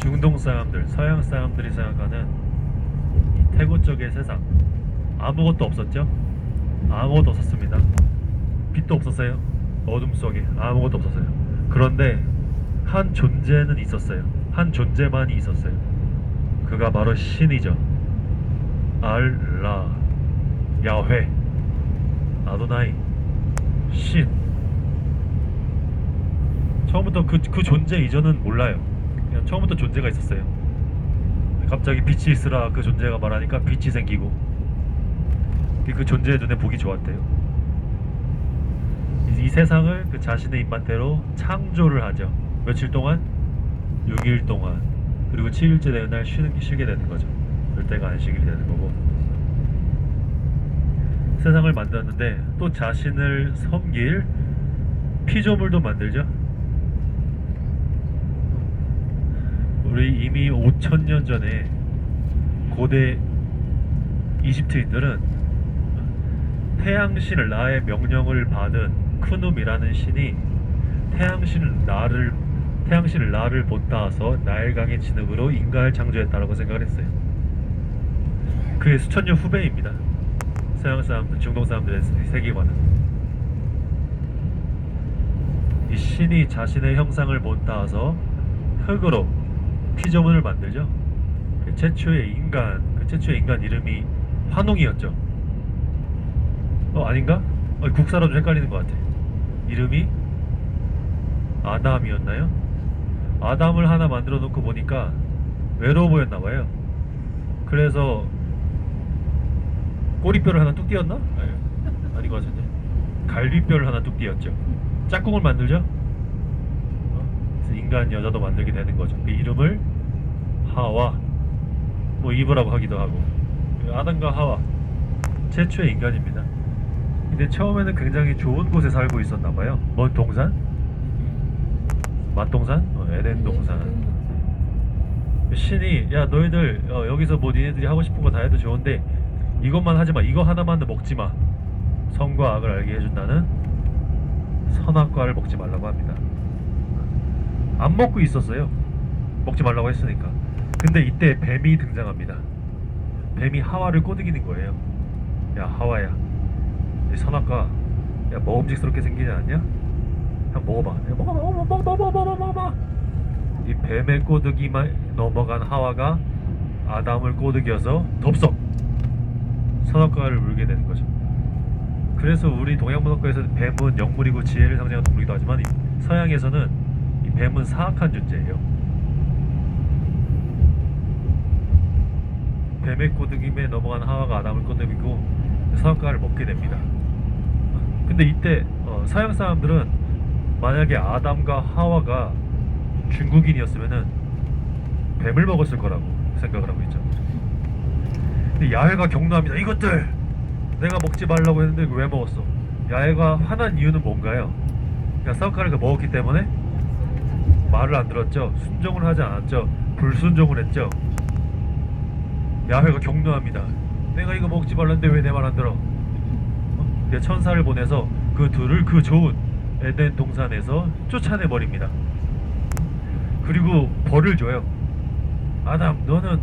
중동 사람들, 서양 사람들이 생각하는 이 태고 쪽의 세상, 아무것도 없었죠? 아무것도 없었습니다. 빛도 없었어요. 어둠 속에 아무것도 없었어요. 그런데 한 존재는 있었어요. 한 존재만이 있었어요. 그가 바로 신이죠. 알라, 야훼, 아도나이, 신. 처음부터 그 존재 이전은 몰라요. 그냥 처음부터 존재가 있었어요. 갑자기 빛이 있으라 그 존재가 말하니까 빛이 생기고, 그 존재의 눈에 보기 좋았대요. 이 세상을 그 자신의 입맛대로 창조를 하죠. 며칠 동안? 6일 동안. 그리고 7일째 되는 날 쉬게 되는 거죠. 열대가 안식일이 되는 거고. 세상을 만들었는데 또 자신을 섬길 피조물도 만들죠. 우리 이미 5천년 전에 고대 이집트인들은 태양신 라의 명령을 받은 크눔이라는 신이 태양신 라를 본따서 나일강의 진흙으로 인간을 창조했다라고 생각을 했어요. 그의 수천 년 후배입니다. 서양 사람들, 중동 사람들의 세계관은. 이 신이 자신의 형상을 본따서 흙으로 피조물을 만들죠. 그 최초의 인간 이름이 환웅이었죠. 아닌가? 국사로 좀 헷갈리는 것 같아. 이름이 아담이었나요? 아담을 하나 만들어 놓고 보니까 외로워 보였나봐요. 그래서 꼬리뼈를 하나 뚝 띄었나? 아닌 것 같은데. 갈비뼈를 하나 뚝 띄었죠. 짝꿍을 만들죠. 그래서 인간 여자도 만들게 되는 거죠. 그 이름을 하와, 뭐 이브라고 하기도 하고. 아담과 하와, 최초의 인간입니다. 근데 처음에는 굉장히 좋은 곳에 살고 있었나봐요. 뭔 동산? 맛동산? 에덴 동산. 신이 야 너희들 여기서 뭐 니네들이 하고 싶은 거 다 해도 좋은데 이것만 하지마, 이거 하나만 먹지마, 선과 악을 알게 해준다는 선악과를 먹지 말라고 합니다. 안 먹고 있었어요. 먹지 말라고 했으니까. 근데 이때 뱀이 등장합니다. 뱀이 하와를 꼬드기는 거예요. 야 하와야, 이 선악과 야 먹음직스럽게 생기지 않냐? 한번 먹어봐. 야, 먹어봐. 이 뱀의 꼬드기만 넘어간 하와가 아담을 꼬드겨서 덥석 선악과를 물게 되는 거죠. 그래서 우리 동양문화권에서는 뱀은 영물이고 지혜를 상징하는 동물이기도 하지만 서양에서는 이 뱀은 사악한 존재예요. 뱀의 꼬드김에 넘어간 하와가 아담을 꼬드기고 선악과를 먹게 됩니다. 근데 이때 서양 사람들은 만약에 아담과 하와가 중국인이었으면은 뱀을 먹었을 거라고 생각을 하고 있죠. 근데 야훼가 격노합니다. 이것들 내가 먹지 말라고 했는데 왜 먹었어? 야훼가 화난 이유는 뭔가요? 그냥 선악과를 먹었기 때문에 말을 안 들었죠. 순종을 하지 않았죠. 불순종을 했죠. 야훼가 격노합니다. 내가 이거 먹지 말랐는데 왜 내 말 안 들어? 천사를 보내서 그 둘을 그 좋은 에덴 동산에서 쫓아내 버립니다. 그리고 벌을 줘요. 아담, 너는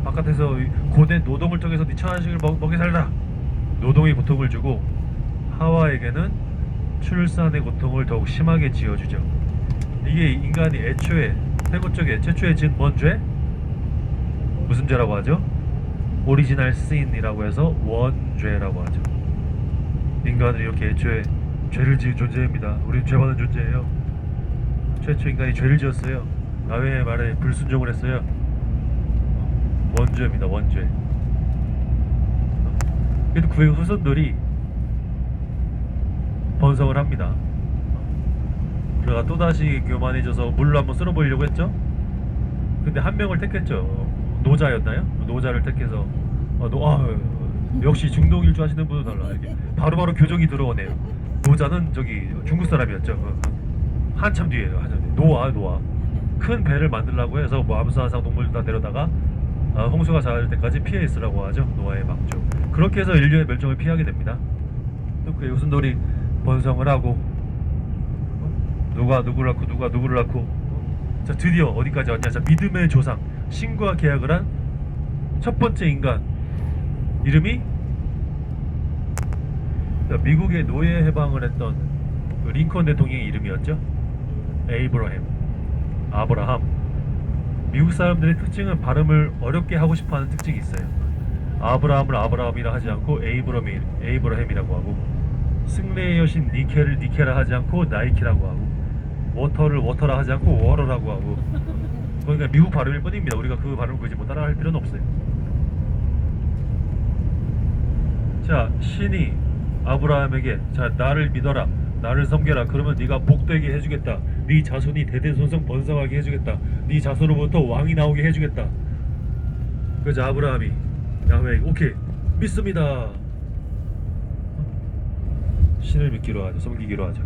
바깥에서 고된 노동을 통해서 네 처자식을 먹여 살다. 노동의 고통을 주고 하와에게는 출산의 고통을 더욱 심하게 지어주죠. 이게 인간이 애초에 태고 쪽에 최초에 지은 뭔 죄? 무슨 죄라고 하죠? 오리지널 신이라고 해서 원죄라고 하죠. 인간은 이렇게 애초에 죄를 지은 존재입니다. 우리는 죄받은 존재예요. 최초 인간이 죄를 지었어요. 야훼의 말에 불순종을 했어요. 원죄입니다. 원죄. 그래도 그의 후손들이 번성을 합니다. 그러다가 또다시 교만해져서 물로 한번 쓸어보려고 했죠. 근데 한 명을 택했죠. 노자였나요? 노자를 택해서 역시 중동 일주 하시는 분은 달라. 이렇게 바로바로 교정이 들어오네요. 노자는 저기 중국 사람이었죠. 한참 뒤에요. 노아 큰 배를 만들려고 해서 뭐 암수한상 동물들 다 데려다가 홍수가 잦을 때까지 피해 있으라고 하죠. 노아의 방주. 그렇게 해서 인류의 멸종을 피하게 됩니다. 또 그의 후손들이 번성을 하고 누가 누구를 낳고 자, 드디어 어디까지 왔냐? 자, 믿음의 조상 신과 계약을 한 첫 번째 인간 이름이, 자, 미국의 노예 해방을 했던 그 링컨 대통령의 이름이었죠. 아브라함. 미국 사람들의 특징은 발음을 어렵게 하고 싶어하는 특징이 있어요. 아브라함을 아브라함이라 하지 않고 에이브라햄이라고 하고, 승리의 여신 니케를 니케라 하지 않고 나이키라고 하고, 워터를 워터라 하지 않고 워러라고 하고. 그러니까 미국 발음일 뿐입니다. 우리가 그 발음을 굳이 뭐 따라할 필요는 없어요. 자, 신이 아브라함에게, 자, 나를 믿어라, 나를 섬겨라, 그러면 네가 복되게 해주겠다, 네 자손이 대대손손 번성하게 해주겠다, 네 자손으로부터 왕이 나오게 해주겠다. 그래서 아브라함이 야훼 오케이 믿습니다. 신을 믿기로 하죠. 섬기기로 하죠.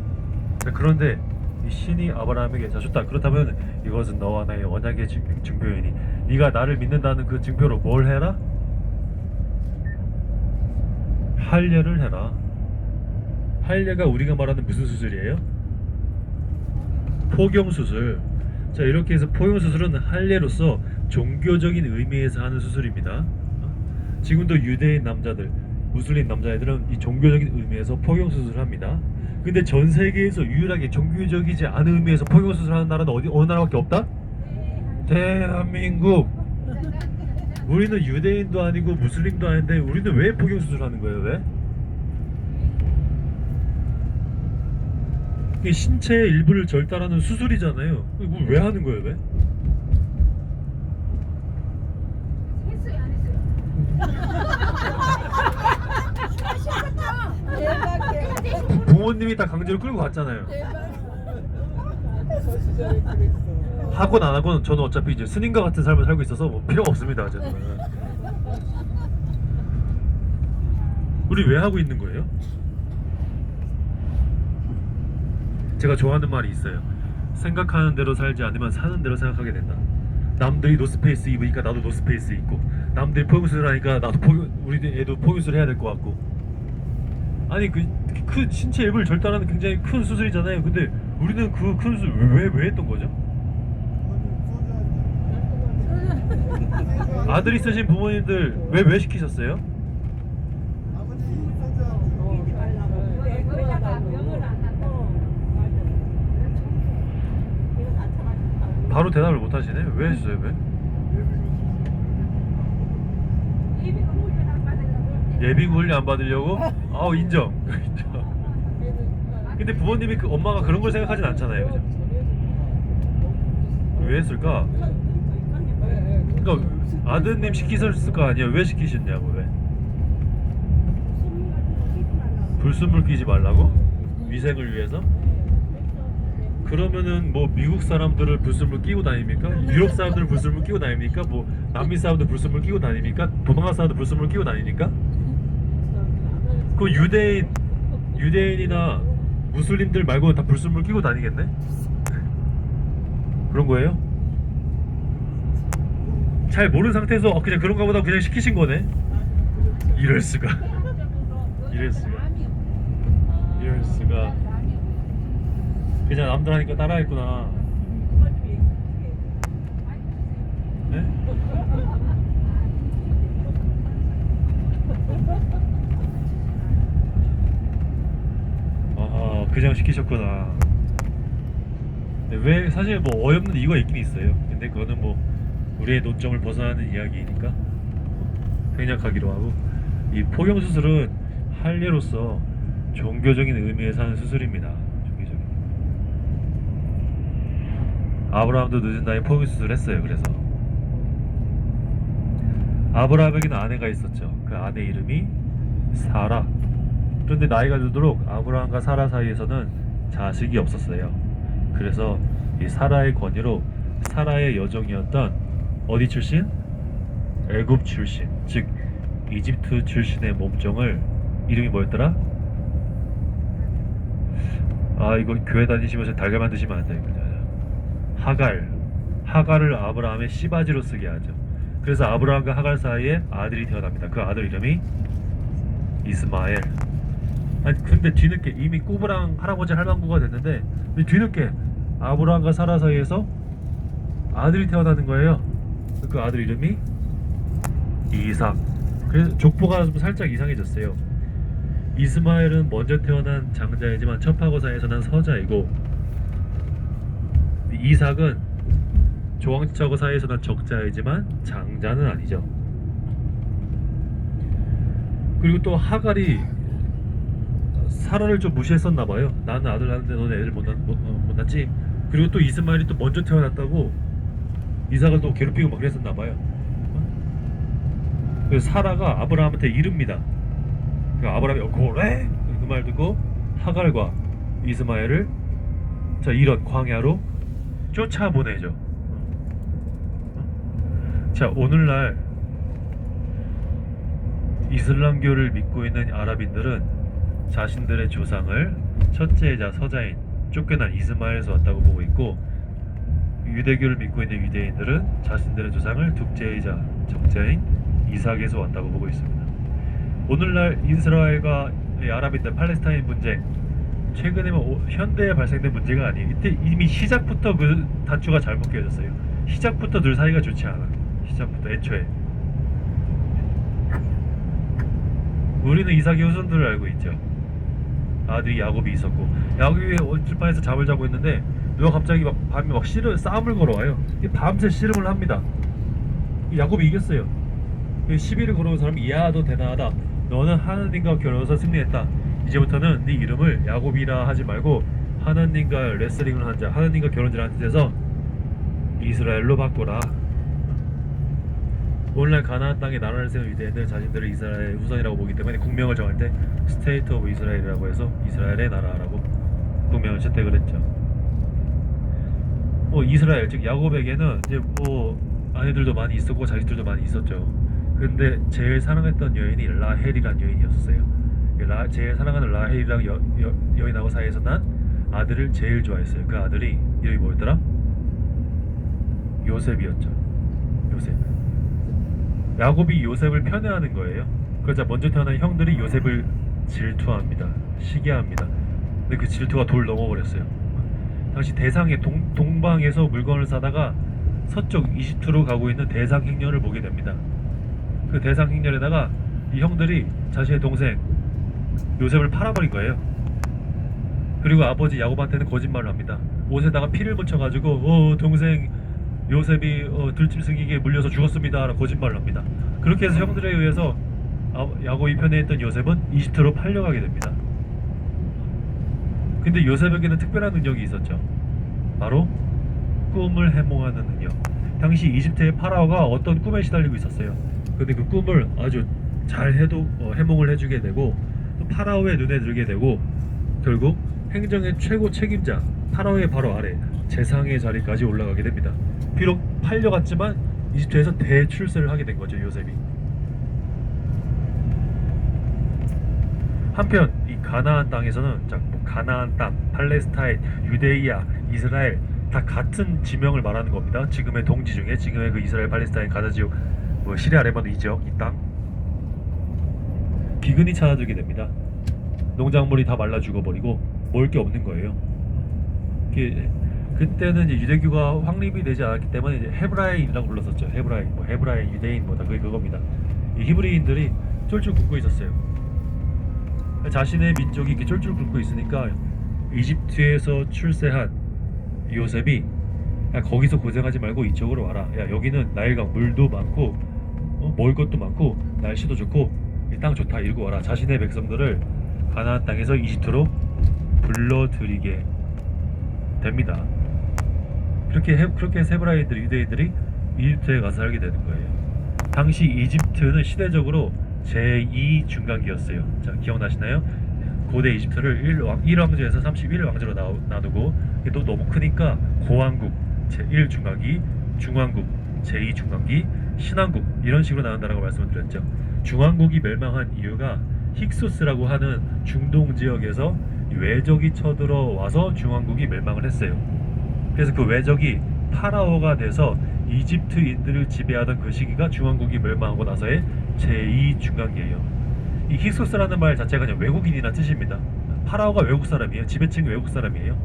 자, 그런데 이 신이 아브라함에게, 자, 좋다, 그렇다면 이것은 너와 나의 언약의 증표이니 네가 나를 믿는다는 그 증표로 뭘 해라? 할례를 해라. 할례가 우리가 말하는 무슨 수술이에요? 포경수술. 자, 이렇게 해서 포경수술은 할례로서 종교적인 의미에서 하는 수술입니다. 지금도 유대인 남자들, 무슬림 남자애들은 이 종교적인 의미에서 포경수술을 합니다. 근데 전 세계에서 유일하게 종교적이지 않은 의미에서 포경수술하는 나라는 어느 나라밖에 없다? 대한민국. 우리는 유대인도 아니고 무슬림도 아닌데 우리는 왜 포경수술하는 거예요? 왜? 이게 신체의 일부를 절단하는 수술이잖아요. 이거 왜 하는 거예요? 왜? 했어요, 안 했어요? 대박. 부모님이 다 강제로 끌고 갔잖아요. 하건 안 하건 저는 어차피 이제 스님과 같은 삶을 살고 있어서 뭐 필요가 없습니다. 저는. 우리 왜 하고 있는 거예요? 제가 좋아하는 말이 있어요. 생각하는 대로 살지 않으면 사는 대로 생각하게 된다. 남들이 노스페이스 입으니까 나도 노스페이스 입고, 남들이 포경수술 하니까 나도 우리 애도 포경수술 해야 될 것 같고. 아니, 그 큰 신체 일부를 절단하는 굉장히 큰 수술이잖아요. 근데 우리는 그 큰 수술 왜 했던 거죠? 아들 있으신 부모님들 왜 시키셨어요? 바로 대답을 못 하시네. 왜 했어요? 왜? 예비군 훈련 안 받으려고? 아우, 인정. 인정. 근데 부모님이, 그 엄마가 그런 걸 생각하진 않잖아요. 그죠? 왜 했을까? 그러니까 아드님 시키셨을 거 아니에요. 왜 시키셨냐고. 왜? 불순물 끼지 말라고? 위생을 위해서? 그러면은 뭐 미국 사람들을 불순물 끼고 다닙니까? 유럽 사람들을 불순물 끼고 다닙니까? 뭐 남미 사람들 불순물 끼고 다닙니까? 동남아 사람들 불순물 끼고 다닙니까? 그 유대인이나 무슬림들 말고는 다 불순물 끼고 다니겠네? 그런 거예요? 잘 모르는 상태에서 그냥 그런가 보다 그냥 시키신 거네? 이럴 수가. 이럴 수가. 이럴 수가. 그냥 남들 하니까 따라했구나. 네? 아하, 그냥 시키셨구나. 네, 왜, 사실 뭐 어이없는 이유가 있긴 있어요. 근데 그거는 뭐 우리의 논점을 벗어나는 이야기니까 생략하기로 하고, 이 포경수술은 할례로서 종교적인 의미에서 하는 수술입니다. 종교적인. 아브라함도 늦은 나이에 포경수술을 했어요. 그래서 아브라함에게는 아내가 있었죠. 그 아내 이름이 사라. 그런데 나이가 들도록 아브라함과 사라 사이에서는 자식이 없었어요. 그래서 이 사라의 권유로 사라의 여종이었던 어디 출신? 애굽 출신, 즉 이집트 출신의 몸종을, 이름이 뭐였더라? 아, 이거 교회 다니시면서 달걀 만드시면 안 돼요. 하갈을 아브라함의 씨바지로 쓰게 하죠. 그래서 아브라함과 하갈 사이에 아들이 태어납니다. 그 아들 이름이 이스마엘. 아니, 근데 뒤늦게 이미 꾸브랑 할아버지 할망구가 됐는데 뒤늦게 아브라함과 사라 사이에서 아들이 태어나는 거예요. 그 아들 이름이 이삭. 그래서 족보가 좀 살짝 이상해졌어요. 이스마엘은 먼저 태어난 장자이지만 첩하고사에서 난 서자이고, 이삭은 조왕지차고사에서 난 적자이지만 장자는 아니죠. 그리고 또 하갈이 사라를 좀 무시했었나봐요. 나는 아들 낳는데 너네 애들 못 낳지? 그리고 또 이스마엘이 또 먼저 태어났다고 이삭을 또 괴롭히고 막 그랬었나봐요. 그래서 사라가 아브라함한테 이릅니다. 그 아브라함이 고래? 그 말 듣고 하갈과 이스마엘을 자 이런 광야로 쫓아보내죠. 자, 오늘날 이슬람교를 믿고 있는 아랍인들은 자신들의 조상을 첫째이자 서자인 쫓겨난 이스마엘에서 왔다고 보고 있고, 유대교를 믿고 있는 유대인들은 자신들의 조상을 둘째이자 적자인 이삭에서 왔다고 보고 있습니다. 오늘날 이스라엘과 아랍인들 팔레스타인 문제, 최근에 현대에 발생된 문제가 아니에요. 이때 이미 시작부터 그 단추가 잘못 끼워졌어요. 시작부터 둘 사이가 좋지 않아. 시작부터 애초에. 우리는 이삭의 후손들을 알고 있죠. 아들이 야곱이 있었고, 야곱이 들판에서 잠을 자고 있는데 누가 갑자기 막 밤에 막 싸움을 걸어와요. 밤새 씨름을 합니다. 야곱이 이겼어요. 10일을 걸어온 사람이 이야 너 대단하다. 너는 하나님과 겨뤄서 승리했다. 이제부터는 네 이름을 야곱이라 하지 말고 하나님과 레슬링을 한 자, 하나님과 결혼을 한 뜻에서 이스라엘로 바꾸라. 오늘날 가나안 땅에 나라를 세운 유대인들 자신들을 이스라엘의 후손이라고 보기 때문에 국명을 정할 때 스테이트 오브 이스라엘이라고 해서 이스라엘의 나라라고 국명을 채택을 했죠. 이스라엘 즉 야곱에게는 이제 아내들도 많이 있었고 자식들도 많이 있었죠. 근데 제일 사랑했던 여인이 라헬이라는 여인이었어요. 제일 사랑하는 라헬이랑 여인하고 사이에서 난 아들을 제일 좋아했어요. 그 아들이 이름이 뭐였더라? 요셉이었죠. 요셉. 야곱이 요셉을 편애하는 거예요. 그러자 먼저 태어난 형들이 요셉을 질투합니다. 시기합니다. 근데 그 질투가 돌 넘어버렸어요. 당시 대상의 동방에서 물건을 사다가 서쪽 이집트로 가고 있는 대상 행렬을 보게 됩니다. 그 대상 행렬에다가 이 형들이 자신의 동생 요셉을 팔아버린 거예요. 그리고 아버지 야곱한테는 거짓말을 합니다. 옷에다가 피를 묻혀가지고 동생 요셉이 들짐승에게 물려서 죽었습니다 라고 거짓말을 합니다. 그렇게 해서 형들에 의해서 야곱이 편애했던 요셉은 이집트로 팔려가게 됩니다. 근데 요셉에게는 특별한 능력이 있었죠. 바로 꿈을 해몽하는 능력. 당시 이집트의 파라오가 어떤 꿈에 시달리고 있었어요. 근데 그 꿈을 아주 잘 해몽을 해주게 되고 또 파라오의 눈에 들게 되고 결국 행정의 최고 책임자 파라오의 바로 아래 재상의 자리까지 올라가게 됩니다. 비록 팔려갔지만 이집트에서 대출세를 하게 된 거죠, 요셉이. 한편 이 가나안 땅에서는 가나안 땅, 팔레스타인, 유데이아, 이스라엘 다 같은 지명을 말하는 겁니다. 지금의 동지 중에 지금의 그 이스라엘, 팔레스타인, 가자 지역, 시리아, 레바논 이 지역, 이 땅 기근이 찾아들게 됩니다. 농작물이 다 말라 죽어버리고 먹을 게 없는 거예요. 그때는 이제 유대교가 확립이 되지 않았기 때문에 이제 헤브라인이라고 불렀었죠. 헤브라인, 유대인 다 그겁니다. 이 히브리인들이 쫄쫄 굶고 있었어요. 자신의 민족이 이렇게 쫄쫄 굶고 있으니까 이집트에서 출세한 요셉이 야, 거기서 고생하지 말고 이쪽으로 와라. 야, 여기는 나일강 물도 많고 먹을 것도 많고 날씨도 좋고 이 땅 좋다. 이러고 와라. 자신의 백성들을 가나안 땅에서 이집트로 불러들이게 됩니다. 그렇게 해서 헤브라인들, 유대인들이 이집트에 가서 살게 되는 거예요. 당시 이집트는 시대적으로 제2 중간기였어요. 자, 기억나시나요? 고대 이집트를 1왕조에서 31왕조로 나누고 또 너무 크니까 고왕국 제1 중간기, 중왕국 제2 중간기, 신왕국 이런 식으로 나눈다라고 말씀을 드렸죠. 중왕국이 멸망한 이유가 힉소스라고 하는 중동 지역에서 외적이 쳐들어와서 중왕국이 멸망을 했어요. 그래서 그 외적이 파라오가 돼서 이집트인들을 지배하던 그 시기가 중왕국이 멸망하고 나서의 제2 중간기예요. 이 힉소스라는 말 자체가 그냥 외국인이라는 뜻입니다. 파라오가 외국 사람이에요. 지배층이 외국 사람이에요.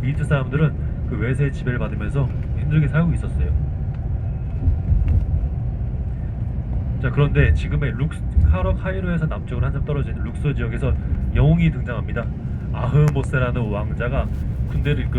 이집트 사람들은 그 외세의 지배를 받으면서 힘들게 살고 있었어요. 자, 그런데 지금의 카러 카이로에서 남쪽으로 한참 떨어진 룩소 지역에서 영웅이 등장합니다. 아흐모세라는 왕자가 군대를 이끌고